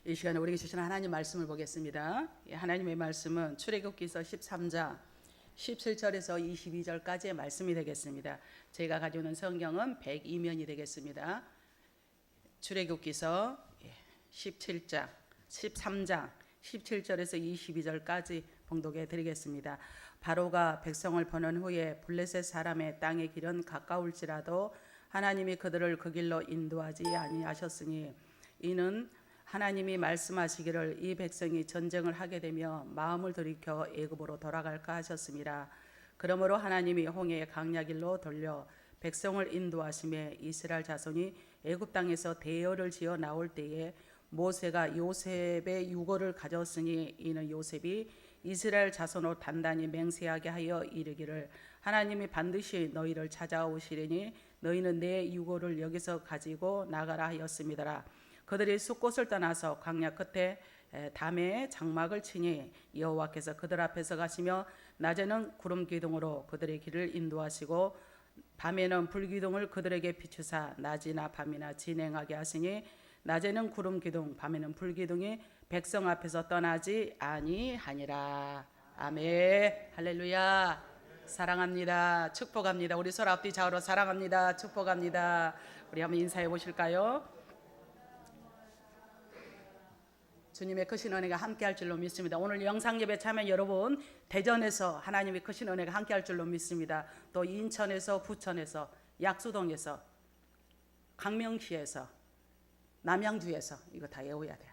이 시간에 우리에게 주신 하나님 말씀을 보겠습니다. 하나님의 말씀은 출애굽기서 13장 17절에서 22절까지의 말씀이 되겠습니다. 제가 가지고 있는 성경은 102면이 되겠습니다. 출애굽기서 13장 17절에서 22절까지 봉독해 드리겠습니다. 바로가 백성을 보낸 후에 블레셋 사람의 땅의 길은 가까울지라도 하나님이 그들을 그 길로 인도하지 아니하셨으니 이는 하나님이 말씀하시기를 이 백성이 전쟁을 하게 되며 마음을 돌이켜 애굽으로 돌아갈까 하셨습니다. 그러므로 하나님이 홍해의 강야길로 돌려 백성을 인도하심에 이스라엘 자손이 애굽 땅에서 대열을 지어 나올 때에 모세가 요셉의 유고를 가졌으니 이는 요셉이 이스라엘 자손으로 단단히 맹세하게 하여 이르기를 하나님이 반드시 너희를 찾아오시리니 너희는 내 유고를 여기서 가지고 나가라 하였습니다. 그들이 숫곳을 떠나서 광야 끝에 담에 장막을 치니 여호와께서 그들 앞에서 가시며 낮에는 구름 기둥으로 그들의 길을 인도하시고 밤에는 불기둥을 그들에게 비추사 낮이나 밤이나 진행하게 하시니 낮에는 구름 기둥 밤에는 불기둥이 백성 앞에서 떠나지 아니하니라. 아멘. 할렐루야. 사랑합니다. 축복합니다. 우리 서로 앞뒤 좌우로 사랑합니다. 축복합니다. 우리 한번 인사해 보실까요? 주님의 크신 은혜가 함께할 줄로 믿습니다. 오늘 영상 예배 참여 여러분 대전에서 하나님의 크신 은혜가 함께할 줄로 믿습니다. 또 인천에서 부천에서 약수동에서 강명시에서 남양주에서 이거 다 외워야 돼.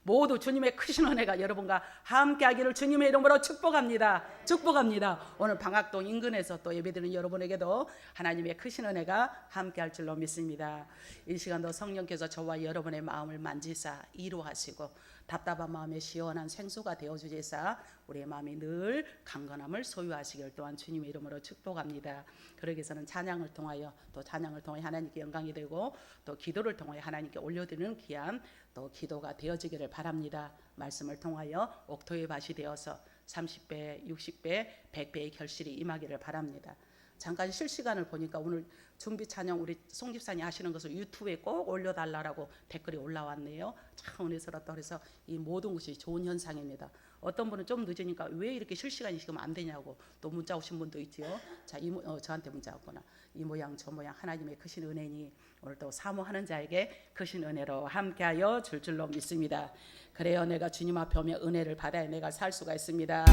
모두 주님의 크신 은혜가 여러분과 함께하기를 주님의 이름으로 축복합니다. 축복합니다. 오늘 방학동 인근에서 또 예배드리는 여러분에게도 하나님의 크신 은혜가 함께할 줄로 믿습니다. 이 시간도 성령께서 저와 여러분의 마음을 만지사 이루하시고 답답한 마음에 시원한 생수가 되어주시사 우리의 마음이 늘 강건함을 소유하시길 또한 주님의 이름으로 축복합니다. 그러기 위해서는 찬양을 통하여 또 찬양을 통해 하나님께 영광이 되고 또 기도를 통해 하나님께 올려드리는 귀한 또 기도가 되어지기를 바랍니다. 말씀을 통하여 옥토의 밭이 되어서 30배, 60배, 100배의 결실이 임하기를 바랍니다. 잠깐 실시간을 보니까 오늘 준비 찬양 우리 송 집사님 하시는 것을 유튜브에 꼭 올려달라고 댓글이 올라왔네요. 참 은혜스럽다. 그래서 이 모든 것이 좋은 현상입니다. 어떤 분은 좀 늦으니까 왜 이렇게 실시간이 지금 안 되냐고 또 문자 오신 분도 있지요. 자, 저한테 문자 왔구나. 이 모양 저 모양 하나님의 크신 은혜니 오늘 또 사모하는 자에게 크신 은혜로 함께하여 줄로 믿습니다. 그래요, 내가 주님 앞에 오면 은혜를 받아야 내가 살 수가 있습니다.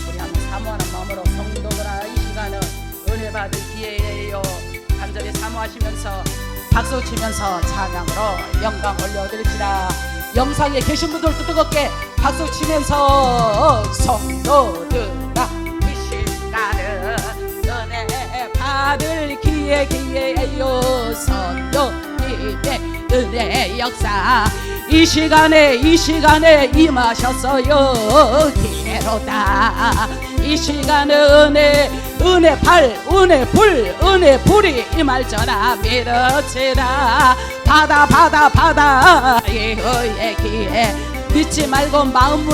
우리 한번 사모하는 마음으로 성도들아 이 시간은 은혜 받을 기회예요. 간절히 사모하시면서 박수 치면서 찬양으로 영광 올려드립시다. 영상에 계신 분들도 뜨겁게 박수 치면서 성도들아 이 시간은 은혜 받을 기회예요. 성령님의 은혜 역사 이 시간에 임하셨어요. 기회로다. 이 시간은 은혜 불이 임할저라 믿어지라. 받아 예의 기회 믿지 말고 마음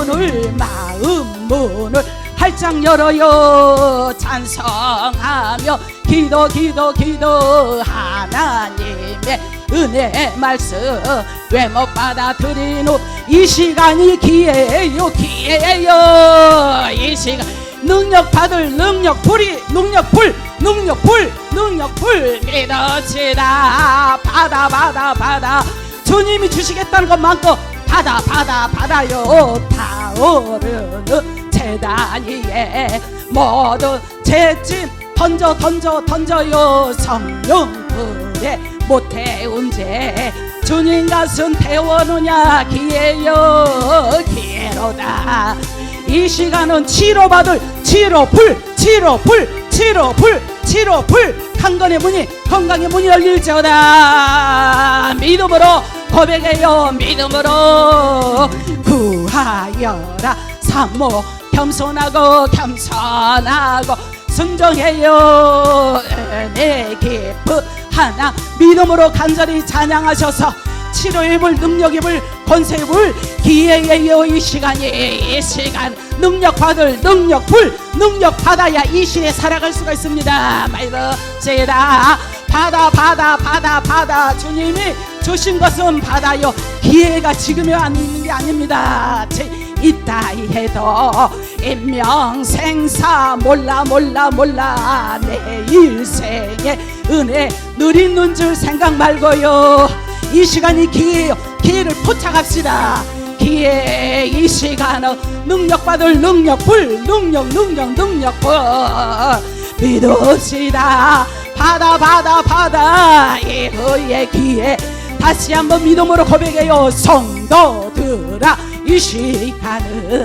문을 활짝 열어요. 찬성하며 기도 하나님의 은혜 말씀 외목 받아들인 후 이 시간이 기회예요. 이 시간 능력 받을 능력불 믿어지라. 받아 주님이 주시겠다는 것만큼 받아요. 타오르는 재단 위에 모든 재짐 던져요. 성령불에 못 태운 죄 주님 가슴 태워놓냐. 기회로다. 이 시간은 치료불 건강의 문이 열릴지어다. 믿음으로 고백해요. 믿음으로 구하여라. 사모 겸손하고 순종해요. 내 기쁨 하나 믿음으로 간절히 찬양하셔서 치료의 불 능력의 불 권세의 불 기회예요. 이 시간 능력 받아야 이 시대에 살아갈 수가 있습니다. 믿어지라. 받아 주님이 주신 것은 받아요. 기회가 지금에 있는 게 아닙니다. 있다 해도 인명생사 몰라 내 일생에 은혜 누리는 줄 생각 말고요. 이 시간이 기회요. 기회를 포착합시다. 기회. 이 시간은 능력받을 능력불 능력불 믿읍시다. 받아 이후의 기회. 다시 한번 믿음으로 고백해요. 성도들아, 이 시간은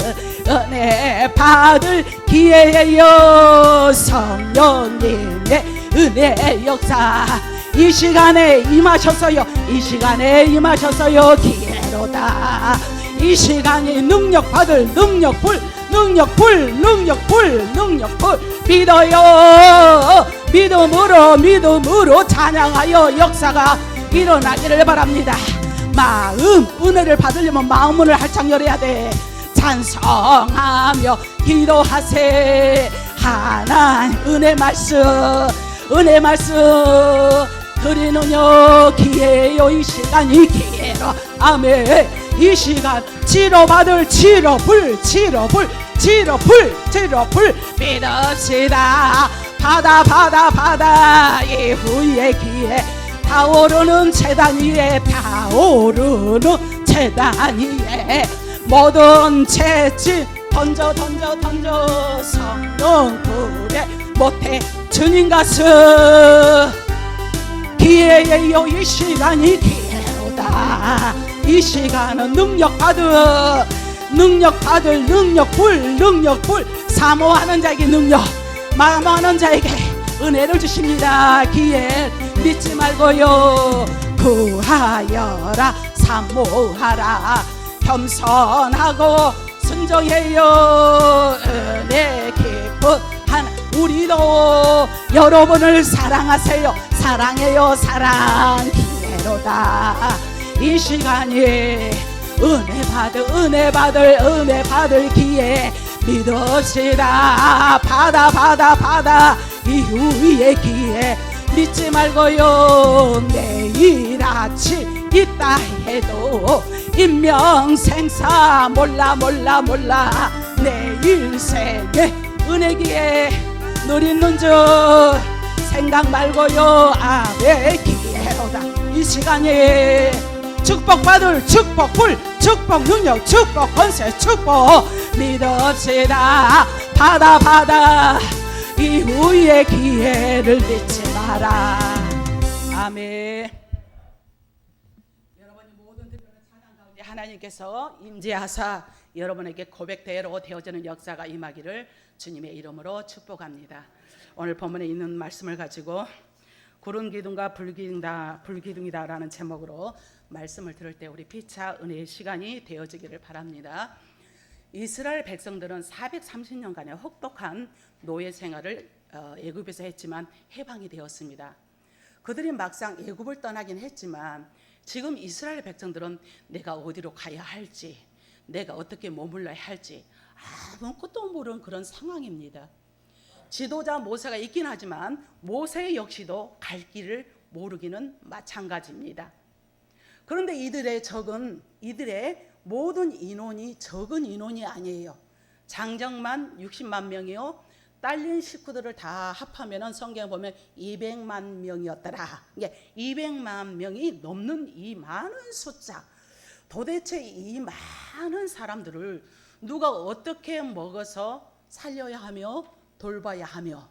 은혜 받을 기회예요. 성령님의 은혜 역사 이 시간에 임하셨어요. 이 시간에 임하셨어요. 기회로다. 이 시간이 능력 받을 능력불 믿어요. 믿음으로 찬양하여 역사가 일어나기를 바랍니다. 마음 은혜를 받으려면 마음문을 활짝 열어야 돼. 찬성하며 기도하세. 하나님 은혜 말씀 드리느냐. 기회요. 이 시간이 기회로. 아멘. 이 시간 치료받을 치료불 믿읍시다. 받아 이후의 기회. 타오르는 재단 위에 모든 채찍 던져 성령불에 못해 주님 가슴. 기회예요. 이 시간이 기회로다. 이 시간은 능력받을 능력불 사모하는 자에게 능력, 마모하는 자에게 은혜를 주십니다. 기회 믿지 말고요. 구하여라 사모하라 겸손하고 순종해요. 은혜 깊은 한 우리도 여러분을 사랑하세요. 사랑해요. 사랑 기회로다. 이 시간이 은혜 받을 기회. 믿읍시다. 받아 이후의 기회. 믿지 말고요. 내일 아침 있다 해도 인명생사 몰라 내일 생에 은혜 기회 누리는 줄 생각 말고요. 아멘. 기회로다. 이 시간에 축복받을 축복불 축복 능력 축복 권세 축복 믿읍시다. 받아 이후의 기회를 믿지 마라. 아멘. 여러분이 모든 특별한 찬양 가운데 하나님께서 임재하사 여러분에게 고백대로 되어지는 역사가 임하기를 주님의 이름으로 축복합니다. 오늘 본문에 있는 말씀을 가지고 구름 기둥과 불기둥이다라는 제목으로 말씀을 들을 때 우리 피차 은혜의 시간이 되어지기를 바랍니다. 이스라엘 백성들은 430년간의 혹독한 노예 생활을 애굽에서 했지만 해방이 되었습니다. 그들이 막상 애굽을 떠나긴 했지만 지금 이스라엘 백성들은 내가 어디로 가야 할지, 내가 어떻게 머물러야 할지 아무것도 모르는 그런 상황입니다. 지도자 모세가 있긴 하지만 모세 역시도 갈 길을 모르기는 마찬가지입니다. 그런데 이들의 모든 인원이 적은 인원이 아니에요. 장정만 60만 명이요. 딸린 식구들을 다 합하면 성경에 보면 200만 명이었더라. 200만 명이 넘는 이 많은 숫자. 도대체 이 많은 사람들을 누가 어떻게 먹어서 살려야 하며 돌봐야 하며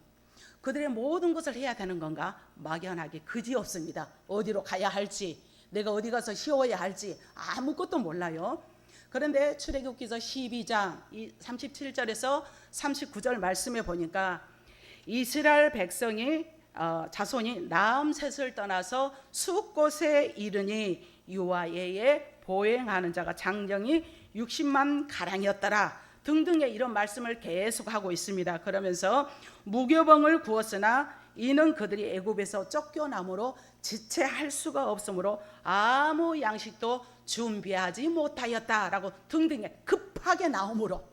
그들의 모든 것을 해야 되는 건가? 막연하게 그지없습니다. 어디로 가야 할지, 내가 어디 가서 쉬어야 할지 아무것도 몰라요. 그런데 출애굽기서 12장 37절에서 39절 말씀에 보니까 이스라엘 백성이 자손이 라암셋을 떠나서 숫곳에 이르니 유아예에 보행하는 자가 장정이 60만 가량이었더라 등등의 이런 말씀을 계속하고 있습니다. 그러면서 무교병을 구웠으나 이는 그들이 애굽에서 쫓겨남으로 지체할 수가 없으므로 아무 양식도 준비하지 못하였다라고 등등의 급하게 나오므로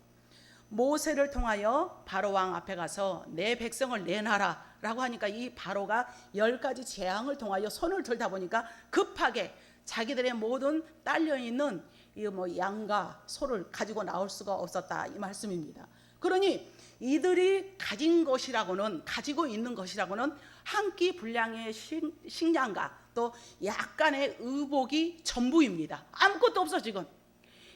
모세를 통하여 바로 왕 앞에 가서 내 백성을 내놔라 라고 하니까 이 바로가 10가지 재앙을 통하여 손을 들다 보니까 급하게 자기들의 모든 딸려 있는 이 양과 소를 가지고 나올 수가 없었다, 이 말씀입니다. 그러니 이들이 가지고 있는 것이라고는 한 끼 분량의 식량과 또 약간의 의복이 전부입니다. 아무것도 없어. 지금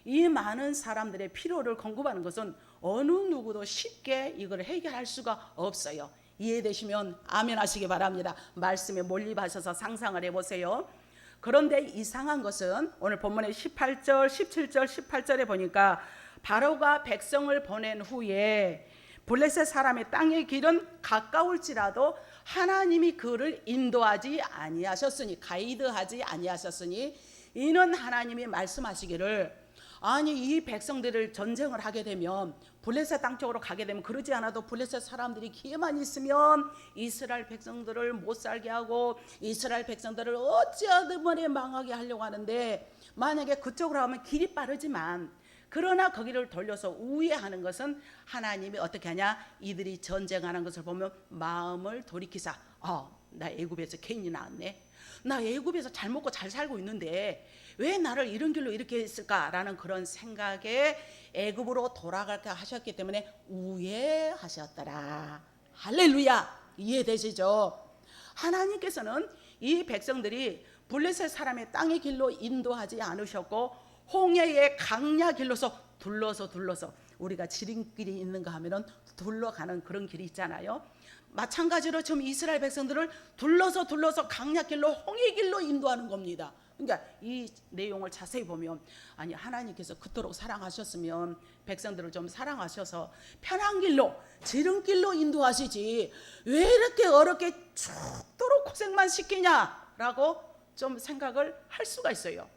이 많은 사람들의 필요를 공급하는 것은 어느 누구도 쉽게 이걸 해결할 수가 없어요. 이해되시면 아멘 하시기 바랍니다. 말씀에 몰입하셔서 상상을 해보세요. 그런데 이상한 것은 오늘 본문의 18절, 17절, 18절에 보니까 바로가 백성을 보낸 후에 블레셋 사람의 땅의 길은 가까울지라도 하나님이 그를 인도하지 아니하셨으니, 가이드하지 아니하셨으니, 이는 하나님이 말씀하시기를 아니 이 백성들을 전쟁을 하게 되면 블레셋 땅 쪽으로 가게 되면 그러지 않아도 블레셋 사람들이 기회만 있으면 이스라엘 백성들을 못 살게 하고 이스라엘 백성들을 어찌하든 간에 망하게 하려고 하는데, 만약에 그쪽으로 가면 길이 빠르지만 그러나 거기를 돌려서 우회하는 것은 하나님이 어떻게 하냐, 이들이 전쟁하는 것을 보면 마음을 돌이키사 나 애굽에서 괜히 나왔네, 나 애굽에서 잘 먹고 잘 살고 있는데 왜 나를 이런 길로 이렇게 했을까라는 그런 생각에 애굽으로 돌아갈까 하셨기 때문에 우회하셨더라. 할렐루야. 이해되시죠? 하나님께서는 이 백성들이 블레셋 사람의 땅의 길로 인도하지 않으셨고 홍해의 강야 길로서 둘러서 우리가 지름길이 있는가 하면은 둘러가는 그런 길이 있잖아요. 마찬가지로 지금 이스라엘 백성들을 둘러서 강야길로 홍해길로 인도하는 겁니다. 그러니까 이 내용을 자세히 보면 아니 하나님께서 그토록 사랑하셨으면 백성들을 좀 사랑하셔서 편한 길로 지름길로 인도하시지 왜 이렇게 어렵게 죽도록 고생만 시키냐라고 좀 생각을 할 수가 있어요.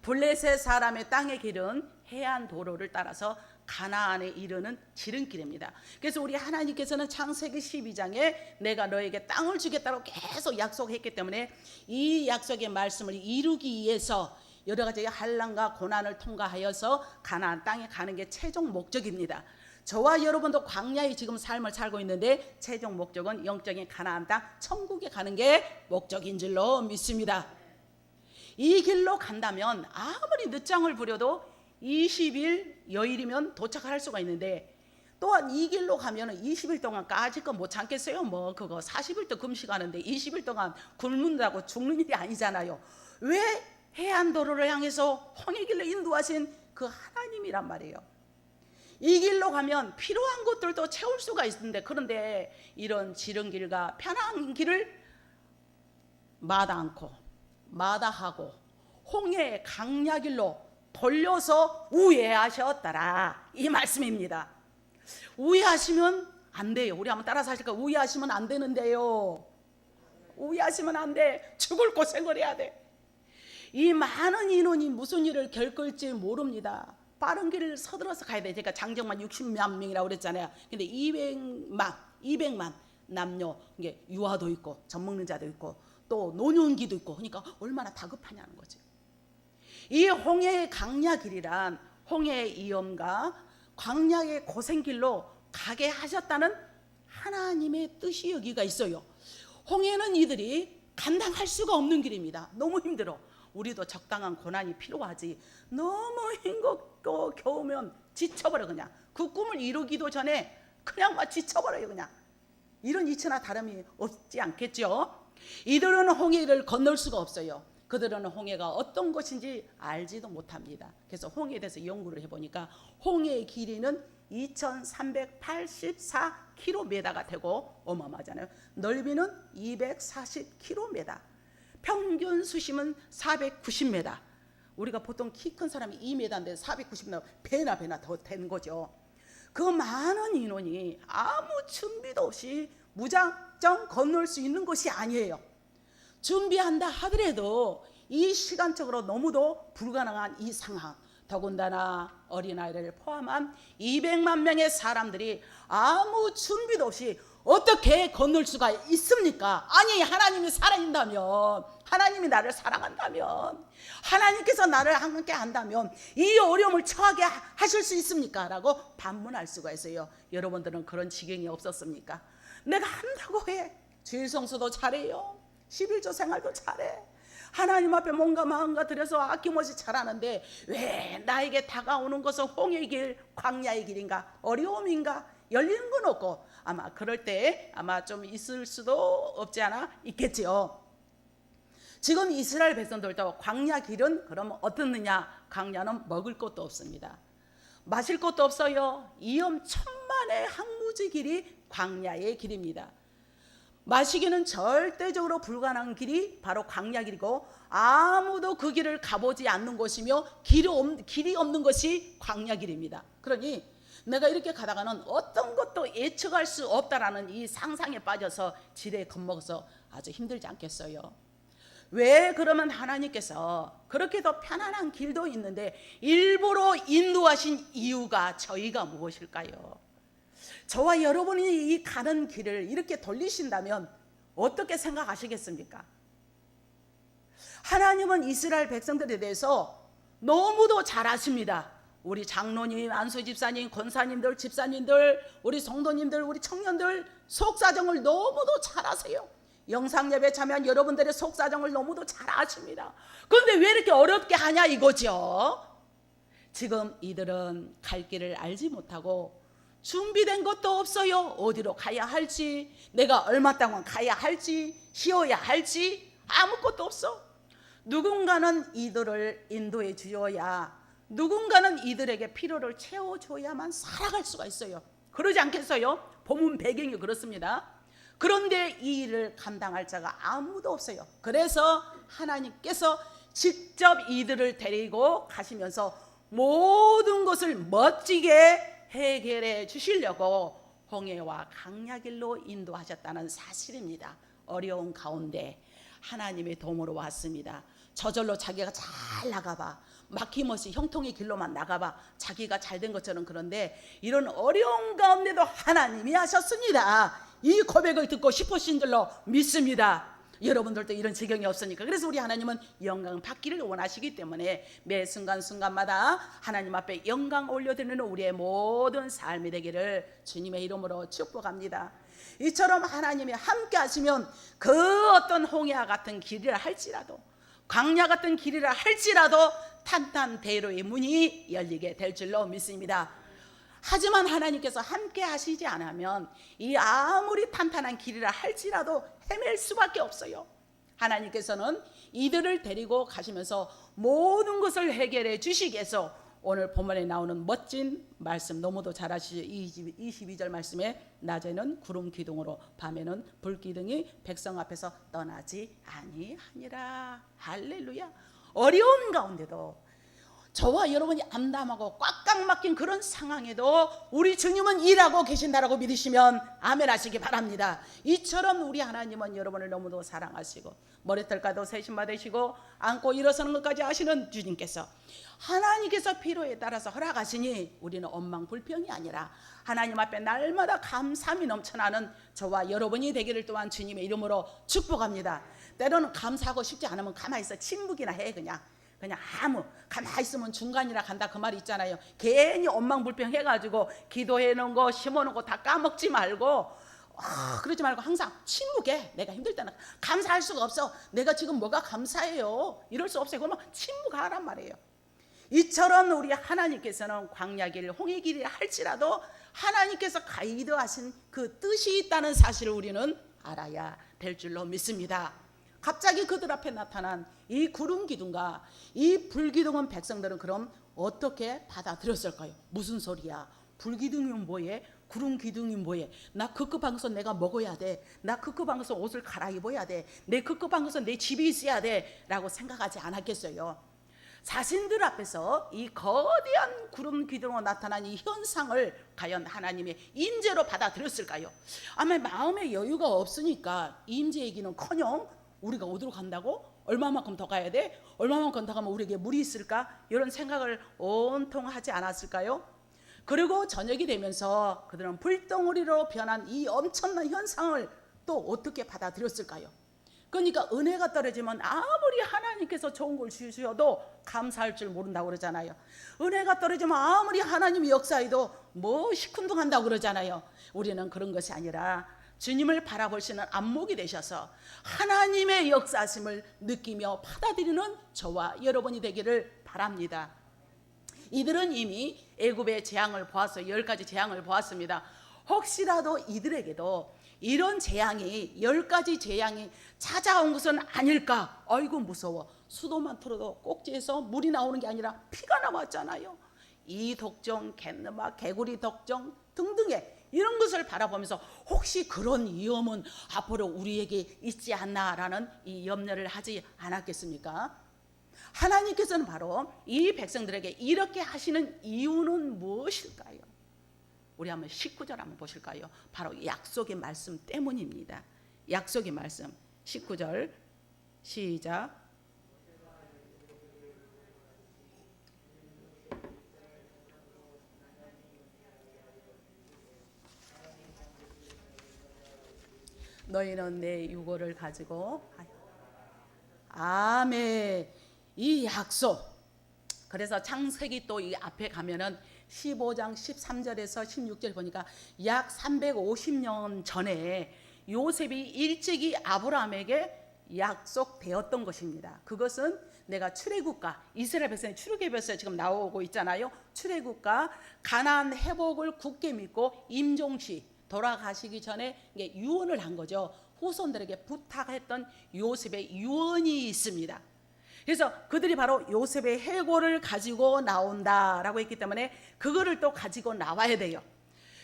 블레셋 사람의 땅의 길은 해안 도로를 따라서 가나안에 이르는 지름길입니다. 그래서 우리 하나님께서는 창세기 12장에 내가 너에게 땅을 주겠다고 계속 약속했기 때문에 이 약속의 말씀을 이루기 위해서 여러 가지 환난과 고난을 통과하여서 가나안 땅에 가는 게 최종 목적입니다. 저와 여러분도 광야의 지금 삶을 살고 있는데 최종 목적은 영적인 가나안 땅 천국에 가는 게 목적인 줄로 믿습니다. 이 길로 간다면 아무리 늦장을 부려도 20일 여일이면 도착할 수가 있는데, 또한 이 길로 가면 20일 동안 까짓 거 못 참겠어요. 그거 40일도 금식하는데 20일 동안 굶는다고 죽는 일이 아니잖아요. 왜 해안도로를 향해서 홍해길로 인도하신 그 하나님이란 말이에요. 이 길로 가면 필요한 것들도 채울 수가 있는데, 그런데 이런 지름길과 편한 길을 마다하고 홍해 강야길로 돌려서 우회하셨더라, 이 말씀입니다. 우회하시면 안 돼요. 우리 한번 따라서 하실까? 우회하시면 안 되는데요. 우회하시면 안 돼. 죽을 고생을 해야 돼. 이 많은 인원이 무슨 일을 겪을지 모릅니다. 빠른 길을 서둘러서 가야 돼. 제가 장정만 60만 명이라고 그랬잖아요. 근데 200만 남녀, 이게 유아도 있고 젖 먹는 자도 있고 또 노년기도 있고, 그러니까 얼마나 다급하냐는 거지. 이 홍해의 강야길이란 홍해의 위험과 광야의 고생길로 가게 하셨다는 하나님의 뜻이 여기가 있어요. 홍해는 이들이 감당할 수가 없는 길입니다. 너무 힘들어. 우리도 적당한 고난이 필요하지. 너무 힘겹고 겨우면 지쳐버려. 그냥 그 꿈을 이루기도 전에 그냥 막 지쳐버려요. 그냥 이런 이치나 다름이 없지 않겠죠. 이들은 홍해를 건널 수가 없어요. 그들은 홍해가 어떤 것인지 알지도 못합니다. 그래서 홍해에 대해서 연구를 해보니까 홍해의 길이는 2384km가 되고 어마어마하잖아요. 넓이는 240km, 평균 수심은 490m. 우리가 보통 키 큰 사람이 2m인데 490m, 배나 더 되는 거죠. 그 많은 인원이 아무 준비도 없이 무작정 건널 수 있는 것이 아니에요. 준비한다 하더라도 이 시간적으로 너무도 불가능한 이 상황, 더군다나 어린아이를 포함한 200만 명의 사람들이 아무 준비도 없이 어떻게 건널 수가 있습니까? 아니 하나님이 살아있다면, 하나님이 나를 사랑한다면, 하나님께서 나를 함께 한다면 이 어려움을 처하게 하실 수 있습니까? 라고 반문할 수가 있어요. 여러분들은 그런 지경이 없었습니까? 내가 한다고 해. 주일 성수도 잘해요. 11조 생활도 잘해. 하나님 앞에 몸과 마음과 들여서 아낌없이 잘하는데 왜 나에게 다가오는 것은 홍해의 길, 광야의 길인가, 어려움인가, 열리는 건 없고, 아마 그럴 때 아마 좀 있을 수도 없지 않아 있겠지요. 지금 이스라엘 백성들도 광야 길은 그럼 어떻느냐? 광야는 먹을 것도 없습니다. 마실 것도 없어요. 이엄천만의 항무지 길이 광야의 길입니다. 마시기는 절대적으로 불가능한 길이 바로 광야 길이고, 아무도 그 길을 가보지 않는 곳이며 길이 없는 것이 광야 길입니다. 그러니 내가 이렇게 가다가는 어떤 것도 예측할 수 없다라는 이 상상에 빠져서 지레 겁먹어서 아주 힘들지 않겠어요? 왜 그러면 하나님께서 그렇게 더 편안한 길도 있는데 일부러 인도하신 이유가 저희가 무엇일까요? 저와 여러분이 이 가는 길을 이렇게 돌리신다면 어떻게 생각하시겠습니까? 하나님은 이스라엘 백성들에 대해서 너무도 잘 아십니다. 우리 장로님, 안수 집사님, 권사님들, 집사님들, 우리 성도님들, 우리 청년들 속사정을 너무도 잘 아세요. 영상 예배 참여한 여러분들의 속사정을 너무도 잘 아십니다. 그런데 왜 이렇게 어렵게 하냐 이거죠. 지금 이들은 갈 길을 알지 못하고 준비된 것도 없어요. 어디로 가야 할지, 내가 얼마 동안 가야 할지, 쉬어야 할지 아무것도 없어. 누군가는 이들을 인도해 주어야, 누군가는 이들에게 필요를 채워줘야만 살아갈 수가 있어요. 그러지 않겠어요? 본문 배경이 그렇습니다. 그런데 이 일을 감당할 자가 아무도 없어요. 그래서 하나님께서 직접 이들을 데리고 가시면서 모든 것을 멋지게 해결해 주시려고 홍해와 강야길로 인도하셨다는 사실입니다. 어려운 가운데 하나님의 도움으로 왔습니다. 저절로 자기가 잘 나가봐, 막힘없이 형통의 길로만 나가봐, 자기가 잘된 것처럼. 그런데 이런 어려운 가운데도 하나님이 하셨습니다. 이 고백을 듣고 싶으신 줄로 믿습니다. 여러분들도 이런 지경이 없으니까. 그래서 우리 하나님은 영광 받기를 원하시기 때문에 매 순간순간마다 하나님 앞에 영광 올려드리는 우리의 모든 삶이 되기를 주님의 이름으로 축복합니다. 이처럼 하나님이 함께 하시면 그 어떤 홍해와 같은 길이라 할지라도, 광야 같은 길이라 할지라도 탄탄대로의 문이 열리게 될 줄로 믿습니다. 하지만 하나님께서 함께 하시지 않으면 이 아무리 탄탄한 길이라 할지라도 헤맬 수밖에 없어요. 하나님께서는 이들을 데리고 가시면서 모든 것을 해결해 주시기 위해서 오늘 본문에 나오는 멋진 말씀 너무도 잘 아시죠? 22절 말씀에 낮에는 구름 기둥으로 밤에는 불 기둥이 백성 앞에서 떠나지 아니하니라. 할렐루야. 어려운 가운데도 저와 여러분이 암담하고 꽉꽉 막힌 그런 상황에도 우리 주님은 일하고 계신다라고 믿으시면 아멘 하시기 바랍니다. 이처럼 우리 하나님은 여러분을 너무도 사랑하시고 머리털까도 세심받으시고 안고 일어서는 것까지 아시는 주님께서, 하나님께서 필요에 따라서 허락하시니 우리는 원망불평이 아니라 하나님 앞에 날마다 감사함이 넘쳐나는 저와 여러분이 되기를 또한 주님의 이름으로 축복합니다. 때로는 감사하고 싶지 않으면 가만히 있어 침묵이나 해. 그냥 가만히 있으면 중간이라 간다 그 말이 있잖아요. 괜히 원망불평 해가지고 기도해 놓은 거 심어 놓은 거 다 까먹지 말고 그러지 말고 항상 침묵해. 내가 힘들 때는 감사할 수가 없어. 내가 지금 뭐가 감사해요? 이럴 수 없어요. 그러면 침묵하란 말이에요. 이처럼 우리 하나님께서는 광야길, 홍해길이 할지라도 하나님께서 가이드하신 그 뜻이 있다는 사실을 우리는 알아야 될 줄로 믿습니다. 갑자기 그들 앞에 나타난 이 구름 기둥과 이 불기둥은 백성들은 그럼 어떻게 받아들였을까요? 무슨 소리야? 불기둥이 뭐해? 구름 기둥이 뭐해? 나 급급한 것은 내가 먹어야 돼. 나 급급한 것은 옷을 갈아입어야 돼. 내 급급한 것은 내 집이 있어야 돼. 라고 생각하지 않았겠어요? 자신들 앞에서 이 거대한 구름 기둥으로 나타난 이 현상을 과연 하나님의 임재로 받아들였을까요? 아마 마음의 여유가 없으니까 임재 얘기는커녕 우리가 어디로 간다고? 얼마만큼 더 가야 돼? 얼마만큼 더 가면 우리에게 물이 있을까? 이런 생각을 온통 하지 않았을까요? 그리고 저녁이 되면서 그들은 불덩어리로 변한 이 엄청난 현상을 또 어떻게 받아들였을까요? 그러니까 은혜가 떨어지면 아무리 하나님께서 좋은 걸 주셔도 감사할 줄 모른다고 그러잖아요. 은혜가 떨어지면 아무리 하나님이 역사해도 뭐 시큰둥한다고 그러잖아요. 우리는 그런 것이 아니라 주님을 바라볼 수 있는 안목이 되셔서 하나님의 역사심을 느끼며 받아들이는 저와 여러분이 되기를 바랍니다. 이들은 이미 애굽의 재앙을 보았어요. 10가지 재앙을 보았습니다. 혹시라도 이들에게도 이런 재앙이 10가지 재앙이 찾아온 것은 아닐까? 아이고 무서워. 수도만 틀어도 꼭지에서 물이 나오는 게 아니라 피가 나왔잖아요. 이 독종, 갯느마, 개구리 독종 등등의 이런 것을 바라보면서 혹시 그런 위험은 앞으로 우리에게 있지 않나라는 이 염려를 하지 않았겠습니까? 하나님께서는 바로 이 백성들에게 이렇게 하시는 이유는 무엇일까요? 우리 한번 19절 한번 보실까요? 바로 약속의 말씀 때문입니다. 약속의 말씀 19절 시작. 너희는 내 유고를 가지고 아멘. 이 약속. 그래서 창세기 또 이 앞에 가면은 15장 13절에서 16절 보니까 약 350년 전에 요셉이 일찍이 아브라함에게 약속되었던 것입니다. 그것은 내가 출애굽과 이스라엘 백성의 출애굽의 벼슬에 지금 나오고 있잖아요. 출애굽과 가나안 회복을 굳게 믿고 임종시 돌아가시기 전에 유언을 한 거죠. 후손들에게 부탁했던 요셉의 유언이 있습니다. 그래서 그들이 바로 요셉의 해골을 가지고 나온다라고 했기 때문에 그거를 또 가지고 나와야 돼요.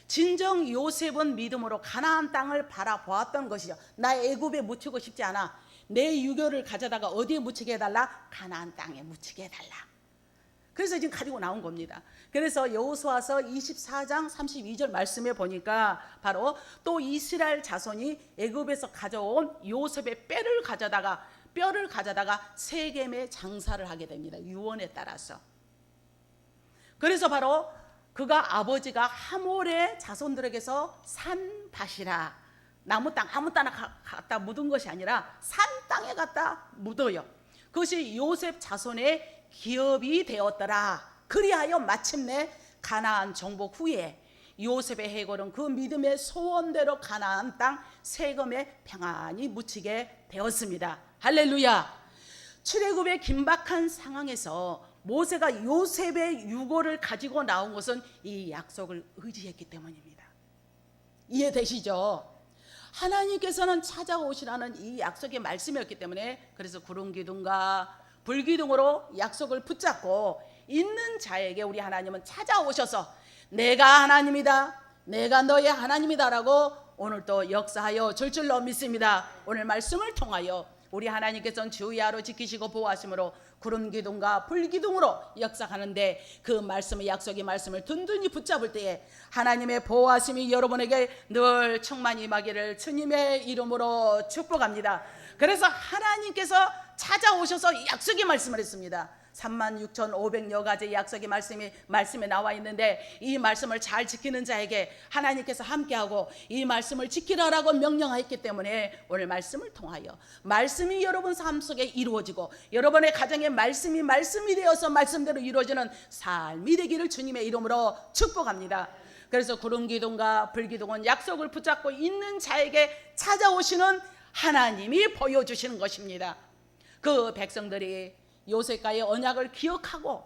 진정 요셉은 믿음으로 가나안 땅을 바라보았던 것이죠. 나 애굽에 묻히고 싶지 않아. 내 유교를 가져다가 어디에 묻히게 해달라? 가나안 땅에 묻히게 해달라. 그래서 지금 가지고 나온 겁니다. 그래서 여호수아서 24장 32절 말씀에 보니까 바로 또 이스라엘 자손이 애굽에서 가져온 요셉의 뼈를 가져다가 세겜에 장사를 하게 됩니다. 유언에 따라서. 그래서 바로 그가 아버지가 하몰의 자손들에게서 산 밭이라, 나무 땅 아무 땅나 갖다 묻은 것이 아니라 산 땅에 갖다 묻어요. 그것이 요셉 자손의 기업이 되었더라. 그리하여 마침내 가나안 정복 후에 요셉의 해골은 그 믿음의 소원대로 가나안 땅 세겜에 평안히 묻히게 되었습니다. 할렐루야. 출애굽의 긴박한 상황에서 모세가 요셉의 유고를 가지고 나온 것은 이 약속을 의지했기 때문입니다. 이해되시죠? 하나님께서는 찾아오시라는 이 약속의 말씀이었기 때문에, 그래서 구름 기둥과 불기둥으로 약속을 붙잡고 있는 자에게 우리 하나님은 찾아오셔서 내가 하나님이다, 내가 너의 하나님이다라고 오늘 또 역사하여 줄 줄로 믿습니다. 오늘 말씀을 통하여 우리 하나님께서는 주야로 지키시고 보호하심으로 구름 기둥과 불 기둥으로 역사하는데, 그 말씀의 약속의 말씀을 든든히 붙잡을 때에 하나님의 보호하심이 여러분에게 늘 충만히 임하기를 주님의 이름으로 축복합니다. 그래서 하나님께서 찾아오셔서 약속의 말씀을 했습니다. 36,500여 가지 약속의 말씀에 나와 있는데, 이 말씀을 잘 지키는 자에게 하나님께서 함께하고 이 말씀을 지키라라고 명령하였기 때문에 오늘 말씀을 통하여 말씀이 여러분 삶 속에 이루어지고 여러분의 가정에 말씀이 되어서 말씀대로 이루어지는 삶이 되기를 주님의 이름으로 축복합니다. 그래서 구름 기둥과 불 기둥은 약속을 붙잡고 있는 자에게 찾아오시는 하나님이 보여주시는 것입니다. 그 백성들이 요셉과의 언약을 기억하고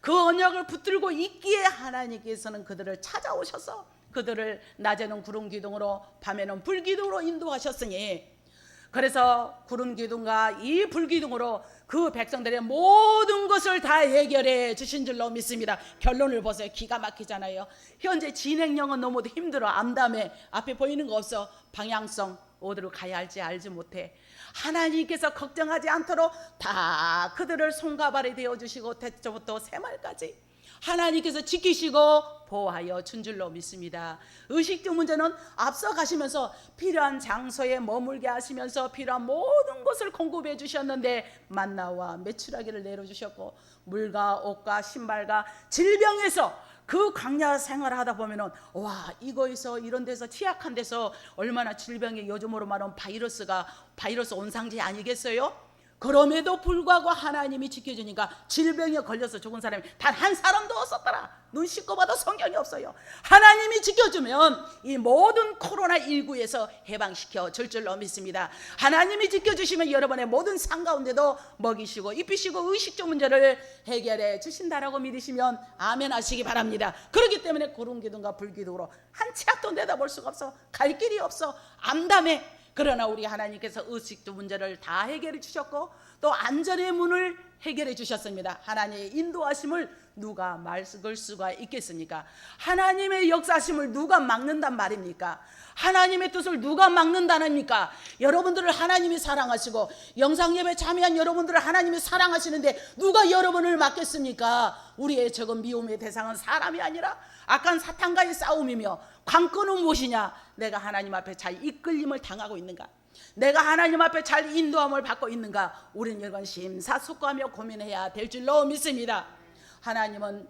그 언약을 붙들고 있기에 하나님께서는 그들을 찾아오셔서 그들을 낮에는 구름 기둥으로 밤에는 불 기둥으로 인도하셨으니, 그래서 구름 기둥과 이 불 기둥으로 그 백성들의 모든 것을 다 해결해 주신 줄로 믿습니다. 결론을 보세요. 기가 막히잖아요. 현재 진행령은 너무도 힘들어. 암담해. 앞에 보이는 거 없어. 방향성 어디로 가야 할지 알지 못해. 하나님께서 걱정하지 않도록 다 그들을 손과 발이 되어주시고 태초부터 새말까지 하나님께서 지키시고 보호하여 준 줄로 믿습니다. 의식주 문제는 앞서 가시면서 필요한 장소에 머물게 하시면서 필요한 모든 것을 공급해 주셨는데, 만나와 메추라기를 내려주셨고 물과 옷과 신발과 질병에서 그 광야 생활을 하다 보면은 와, 이거에서 이런 데서 취약한 데서 얼마나 질병이 요즘으로 말하면 바이러스 온상제 아니겠어요? 그럼에도 불구하고 하나님이 지켜주니까 질병에 걸려서 죽은 사람이 단 한 사람도 없었더라. 눈 씻고 봐도 성경이 없어요. 하나님이 지켜주면 이 모든 코로나19에서 해방시켜 줄 줄로 믿습니다. 하나님이 지켜주시면 여러분의 모든 삶 가운데도 먹이시고 입히시고 의식주 문제를 해결해 주신다라고 믿으시면 아멘 하시기 바랍니다. 그렇기 때문에 구름기둥과 불기둥으로 한 치 앞도 내다볼 수가 없어. 갈 길이 없어. 암담해. 그러나 우리 하나님께서 의식주 문제를 다 해결해 주셨고 또 안전의 문을 해결해 주셨습니다. 하나님의 인도하심을 누가 막을 수가 있겠습니까? 하나님의 역사하심을 누가 막는단 말입니까? 하나님의 뜻을 누가 막는다입니까? 여러분들을 하나님이 사랑하시고 영상예배 참여한 여러분들을 하나님이 사랑하시는데 누가 여러분을 막겠습니까? 우리의 적은 미움의 대상은 사람이 아니라 악한 사탄과의 싸움이며 관건은 무엇이냐? 내가 하나님 앞에 잘 이끌림을 당하고 있는가? 내가 하나님 앞에 잘 인도함을 받고 있는가? 우리는 여러분 심사숙고하며 고민해야 될 줄로 믿습니다. 하나님은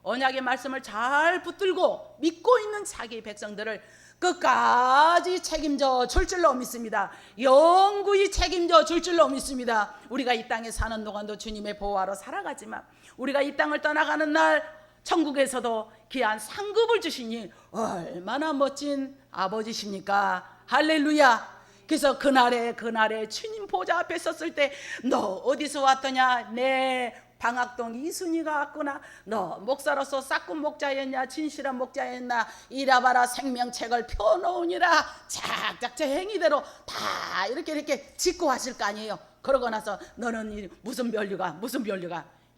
언약의 말씀을 잘 붙들고 믿고 있는 자기 백성들을 끝까지 책임져 줄 줄로 믿습니다. 영구히 책임져 줄 줄로 믿습니다. 우리가 이 땅에 사는 동안도 주님의 보호하러 살아가지만 우리가 이 땅을 떠나가는 날 천국에서도 귀한 상급을 주시니 얼마나 멋진 아버지십니까? 할렐루야. 그래서 그날에 주님 보좌 앞에 섰을 때 너 어디서 왔더냐? 내 방학동 이순이가 왔구나. 너 목사로서 싹군 목자였냐? 진실한 목자였나? 이라봐라 생명책을 펴놓으니라. 착착 제 행위대로 다 이렇게 짓고 하실 거 아니에요. 그러고 나서 너는 무슨 별류가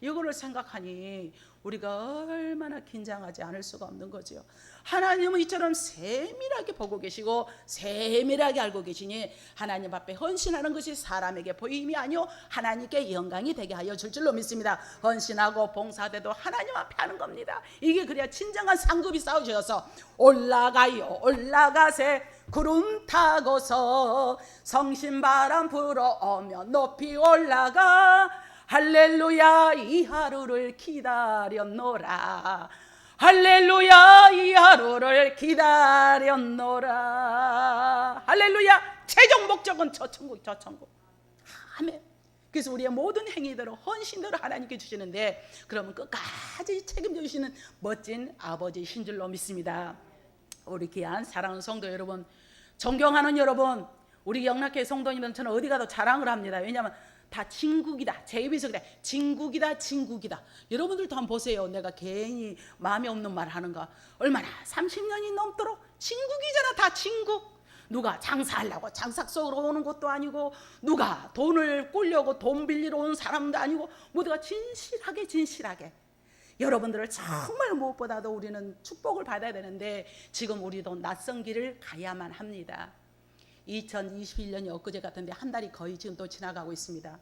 이거를 생각하니 우리가 얼마나 긴장하지 않을 수가 없는 거죠. 하나님은 이처럼 세밀하게 보고 계시고 세밀하게 알고 계시니 하나님 앞에 헌신하는 것이 사람에게 보임이 아니오 하나님께 영광이 되게 하여 줄 줄로 믿습니다. 헌신하고 봉사대도 하나님 앞에 하는 겁니다. 이게 그래야 진정한 상급이 쌓여져서 올라가요 올라가세 구름 타고서 성신바람 불어오며 높이 올라가 할렐루야 이 하루를 기다렸노라. 할렐루야 이 하루를 기다렸노라. 할렐루야. 최종 목적은 저 천국. 아멘. 그래서 우리의 모든 행위대로 헌신대로 하나님께 주시는데 그러면 끝까지 책임져 주시는 멋진 아버지신 줄로 믿습니다. 우리 귀한 사랑하는 성도 여러분, 존경하는 여러분, 우리 영락교회 성도님들은 저는 어디 가도 자랑을 합니다. 왜냐하면 다 진국이다. 제 입에서 그래. 진국이다. 여러분들도 한번 보세요. 내가 괜히 마음에 없는 말 하는가. 얼마나 30년이 넘도록 진국이잖아. 다 진국. 누가 장사하려고 장사 속으로 오는 것도 아니고 누가 돈을 꾸려고 돈 빌리러 오는 사람도 아니고 모두가 진실하게 여러분들을 정말 무엇보다도 우리는 축복을 받아야 되는데 지금 우리도 낯선 길을 가야만 합니다. 2021년이 엊그제 같은데 한 달이 거의 지금 또 지나가고 있습니다.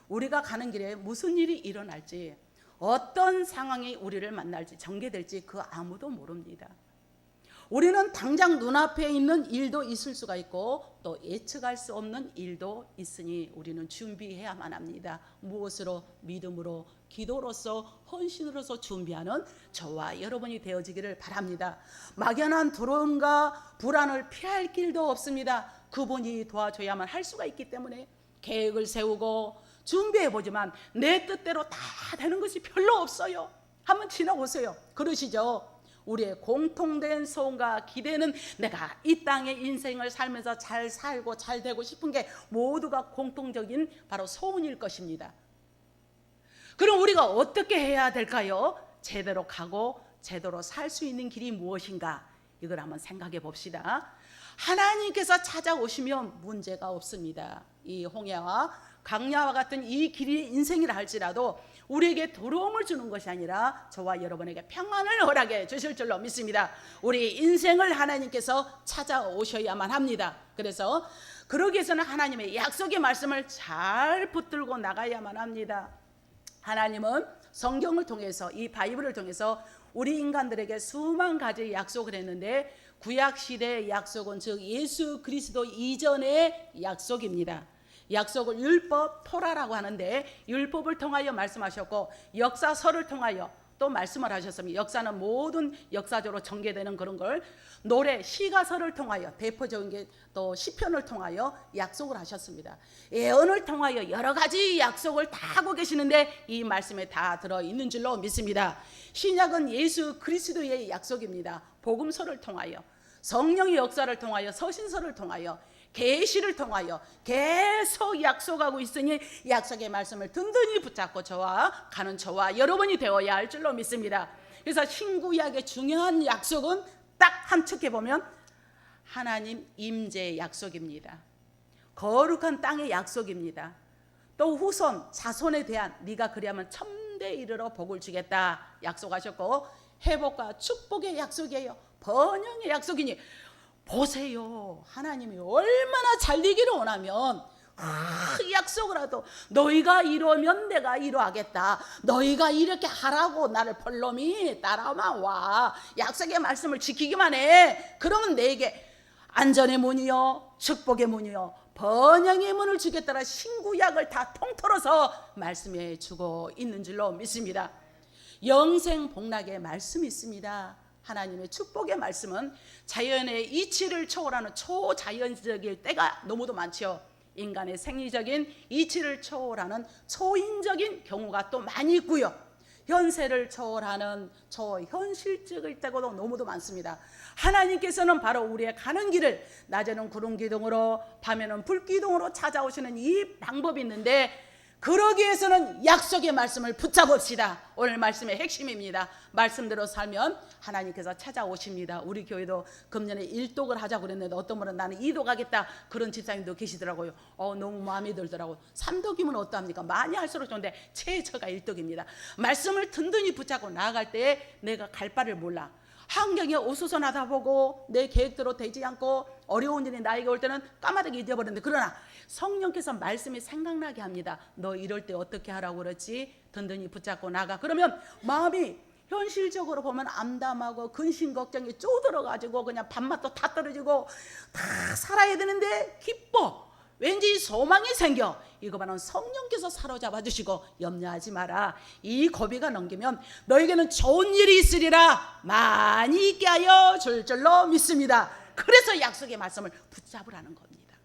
우리가 가는 길에 무슨 일이 일어날지 어떤 상황이 우리를 만날지 전개될지 그 아무도 모릅니다. 우리는 당장 눈앞에 있는 일도 있을 수가 있고 또 예측할 수 없는 일도 있으니 우리는 준비해야만 합니다. 무엇으로? 믿음으로, 기도로서, 헌신으로서 준비하는 저와 여러분이 되어지기를 바랍니다. 막연한 두려움과 불안을 피할 길도 없습니다. 그분이 도와줘야만 할 수가 있기 때문에 계획을 세우고 준비해보지만 내 뜻대로 다 되는 것이 별로 없어요. 한번 지나보세요. 그러시죠? 우리의 공통된 소원과 기대는 내가 이 땅의 인생을 살면서 잘 살고 잘 되고 싶은 게 모두가 공통적인 바로 소원일 것입니다. 그럼 우리가 어떻게 해야 될까요? 제대로 가고 제대로 살 수 있는 길이 무엇인가? 이걸 한번 생각해 봅시다. 하나님께서 찾아오시면 문제가 없습니다. 이 홍해와 강야와 같은 이 길이 인생이라 할지라도 우리에게 두려움을 주는 것이 아니라 저와 여러분에게 평안을 허락해 주실 줄로 믿습니다. 우리 인생을 하나님께서 찾아오셔야만 합니다. 그래서 그러기 위해서는 하나님의 약속의 말씀을 잘 붙들고 나가야만 합니다. 하나님은 성경을 통해서 이 바이블을 통해서 우리 인간들에게 수만 가지 약속을 했는데 구약시대의 약속은 즉 예수 그리스도 이전의 약속입니다. 약속을 율법 토라라고 하는데 율법을 통하여 말씀하셨고 역사서를 통하여 또 말씀을 하셨습니다. 역사는 모든 역사적으로 전개되는 그런 걸 노래, 시가서를 통하여, 대표적인 게 또 시편을 통하여 약속을 하셨습니다. 예언을 통하여 여러 가지 약속을 다 하고 계시는데 이 말씀에 다 들어있는 줄로 믿습니다. 신약은 예수 그리스도의 약속입니다. 복음서를 통하여, 성령의 역사를 통하여, 서신서를 통하여, 계시를 통하여 계속 약속하고 있으니 약속의 말씀을 든든히 붙잡고 가는 저와 여러분이 되어야 할 줄로 믿습니다. 그래서 신구약의 중요한 약속은 딱 함축해 보면 하나님 임재의 약속입니다. 거룩한 땅의 약속입니다. 또 후손 자손에 대한 네가 그리하면 천대 이르러 복을 주겠다 약속하셨고, 회복과 축복의 약속이에요. 번영의 약속이니 보세요. 하나님이 얼마나 잘 되기를 원하면 약속을 하도 너희가 이루면 내가 이루하겠다. 너희가 이렇게 하라고 나를 펄놈이 따라만 와. 약속의 말씀을 지키기만 해. 그러면 내게 안전의 문이요, 축복의 문이요, 번영의 문을 주겠다라 신구약을 다 통틀어서 말씀해 주고 있는 줄로 믿습니다. 영생 복락의 말씀이 있습니다. 하나님의 축복의 말씀은 자연의 이치를 초월하는 초자연적일 때가 너무도 많죠. 인간의 생리적인 이치를 초월하는 초인적인 경우가 또 많이 있고요. 현세를 초월하는 초현실적일 때도 너무도 많습니다. 하나님께서는 바로 우리의 가는 길을 낮에는 구름 기둥으로 밤에는 불 기둥으로 찾아오시는 이 방법이 있는데, 그러기 위해서는 약속의 말씀을 붙잡읍시다. 오늘 말씀의 핵심입니다. 말씀대로 살면 하나님께서 찾아오십니다. 우리 교회도 금년에 1독을 하자고 그랬는데 어떤 분은 나는 2독 하겠다 그런 집사님도 계시더라고요. 너무 마음에 들더라고요. 3독이면 어떠합니까? 많이 할수록 좋은데 최저가 1독입니다. 말씀을 든든히 붙잡고 나아갈 때 내가 갈 바를 몰라. 환경이 오수선하다 보고 내 계획대로 되지 않고 어려운 일이 나에게 올 때는 까마득히 잊어버렸는데, 그러나 성령께서 말씀이 생각나게 합니다. 너 이럴 때 어떻게 하라고 그랬지? 든든히 붙잡고 나가. 그러면 마음이 현실적으로 보면 암담하고 근심 걱정이 쪼들어가지고 그냥 밥맛도 다 떨어지고 다 살아야 되는데 기뻐. 왠지 소망이 생겨. 이거만은 성령께서 사로잡아 주시고 염려하지 마라. 이 고비가 넘기면 너에게는 좋은 일이 있으리라 많이 있게 하여 줄 줄로 믿습니다. 그래서 약속의 말씀을 붙잡으라는 겁니다.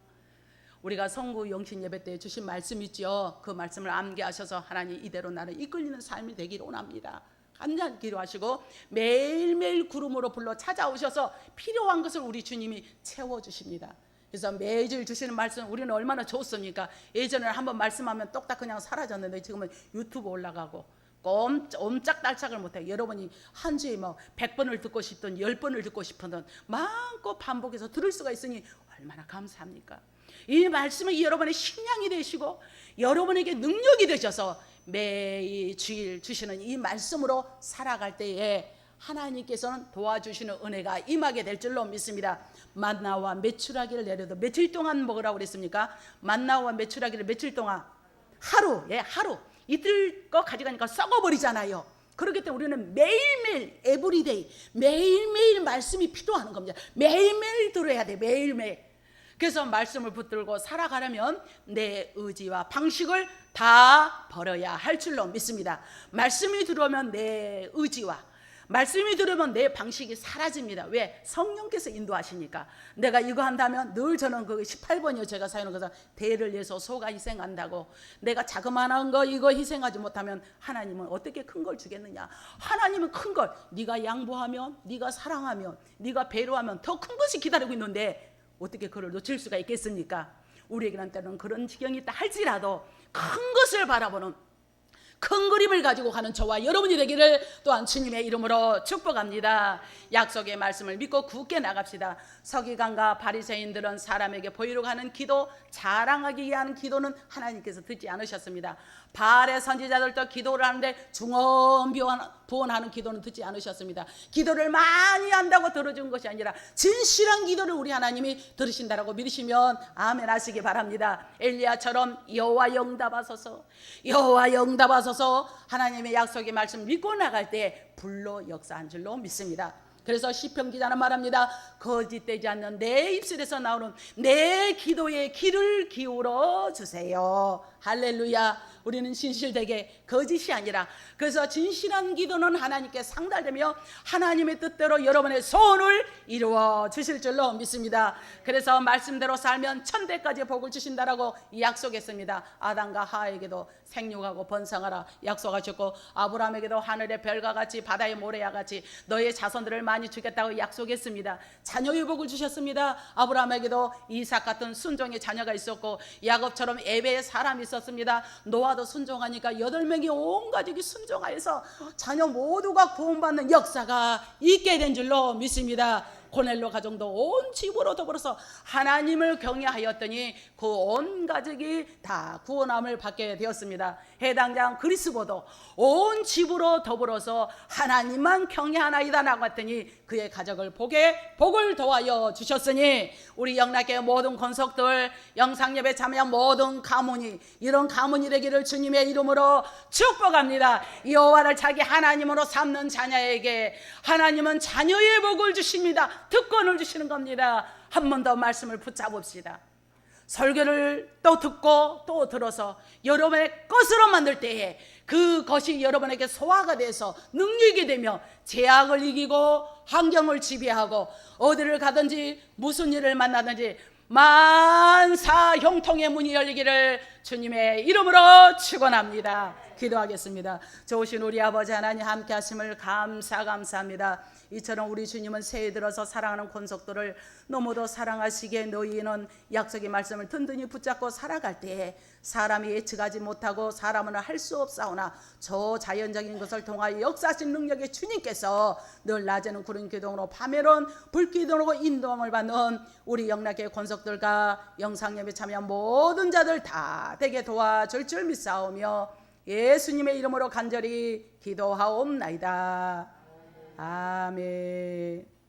우리가 성구 영신 예배 때 주신 말씀 있죠. 그 말씀을 암기하셔서 하나님 이대로 나를 이끌리는 삶이 되기를 원합니다. 간절히 기도하시고 매일매일 구름으로 불러 찾아오셔서 필요한 것을 우리 주님이 채워주십니다. 그래서 매일 주시는 말씀 우리는 얼마나 좋습니까? 예전에는 한번 말씀하면 똑딱 그냥 사라졌는데 지금은 유튜브 올라가고 옴짝달짝을 못해. 여러분이 한 주에 뭐 100번을 듣고 싶든 10번을 듣고 싶든 마음껏 반복해서 들을 수가 있으니 얼마나 감사합니까? 이 말씀이 여러분의 식량이 되시고 여러분에게 능력이 되셔서 매일 주일 주시는 이 말씀으로 살아갈 때에 하나님께서는 도와주시는 은혜가 임하게 될 줄로 믿습니다. 만나와 메추라기를 내려도 며칠 동안 먹으라고 그랬습니까? 만나와 메추라기를 며칠 동안? 하루. 이틀 거 가져가니까 썩어버리잖아요. 그렇기 때문에 우리는 매일매일 에브리데이 매일매일 말씀이 필요한 겁니다. 매일매일 들어야 돼. 매일매일. 그래서 말씀을 붙들고 살아가려면 내 의지와 방식을 다 버려야 할 줄로 믿습니다. 말씀이 들어오면 내 의지와 말씀이 들으면 내 방식이 사라집니다. 왜? 성령께서 인도하시니까. 내가 이거 한다면 늘 저는 그 18번이요 제가 사용하는 것은 대를 위해서 소가 희생한다고. 내가 자그마한 거 이거 희생하지 못하면 하나님은 어떻게 큰 걸 주겠느냐. 하나님은 큰 걸 네가 양보하면, 네가 사랑하면, 네가 배려하면 더 큰 것이 기다리고 있는데 어떻게 그걸 놓칠 수가 있겠습니까? 우리에게는 때는 그런 지경이 있다 할지라도 큰 것을 바라보는 큰 그림을 가지고 가는 저와 여러분이 되기를 또한 주님의 이름으로 축복합니다. 약속의 말씀을 믿고 굳게 나갑시다. 서기관과 바리새인들은 사람에게 보이려고 하는 기도, 자랑하기 위한 기도는 하나님께서 듣지 않으셨습니다. 바알의 선지자들도 기도를 하는데 중언 부언하는 기도는 듣지 않으셨습니다. 기도를 많이 한다고 들어준 것이 아니라 진실한 기도를 우리 하나님이 들으신다라고 믿으시면 아멘 하시기 바랍니다. 엘리야처럼 여호와 영답하소서, 여호와 영답하소서. 하나님의 약속의 말씀 믿고 나갈 때 불로 역사한 줄로 믿습니다. 그래서 시편 기자는 말합니다. 거짓되지 않는 내 입술에서 나오는 내 기도에 귀를 기울여 주세요. 할렐루야. 우리는 진실되게 거짓이 아니라, 그래서 진실한 기도는 하나님께 상달되며 하나님의 뜻대로 여러분의 소원을 이루어 주실 줄로 믿습니다. 그래서 말씀대로 살면 천대까지 복을 주신다라고 약속했습니다. 아담과 하와에게도 생육하고 번성하라 약속하셨고, 아브라함에게도 하늘의 별과 같이 바다의 모래와 같이 너의 자손들을 많이 주겠다고 약속했습니다. 자녀의 복을 주셨습니다. 아브라함에게도 이삭 같은 순종의 자녀가 있었고, 야곱처럼 예배의 사람이 있었습니다. 노아도 순종하니까 8명이 온 가족이 순종하여서 자녀 모두가 구원받는 역사가 있게 된 줄로 믿습니다. 고넬로 가정도 온 집으로 더불어서 하나님을 경외하였더니 그 온 가족이 다 구원함을 받게 되었습니다. 해당장 그리스도도 온 집으로 더불어서 하나님만 경외하나이다 라고 했더니 그의 가족을 복을 더하여 주셨으니, 우리 영락의 모든 권속들, 영상예배 참여한 모든 가문이 이런 가문이 되기를 주님의 이름으로 축복합니다. 여호와를 자기 하나님으로 삼는 자녀에게 하나님은 자녀의 복을 주십니다. 특권을 주시는 겁니다. 한 번 더 말씀을 붙잡읍시다. 설교를 또 듣고 또 들어서 여러분의 것으로 만들 때에 그것이 여러분에게 소화가 돼서 능력이 되며 제약을 이기고 환경을 지배하고 어디를 가든지 무슨 일을 만나든지 만사 형통의 문이 열리기를 주님의 이름으로 축원합니다. 기도하겠습니다. 좋으신 우리 아버지 하나님, 함께 하심을 감사합니다. 이처럼 우리 주님은 새해 들어서 사랑하는 권속들을 너무도 사랑하시기에 너희는 약속의 말씀을 든든히 붙잡고 살아갈 때에 사람이 예측하지 못하고 사람은 할 수 없사오나 저 자연적인 것을 통하여 역사하신 능력의 주님께서 늘 낮에는 구름 기둥으로 밤에는 불 기둥으로 인도함을 받는 우리 영락의 권속들과 영상예배 참여한 모든 자들 다 되게 도와줄 줄 믿사오며 예수님의 이름으로 간절히 기도하옵나이다. 아멘.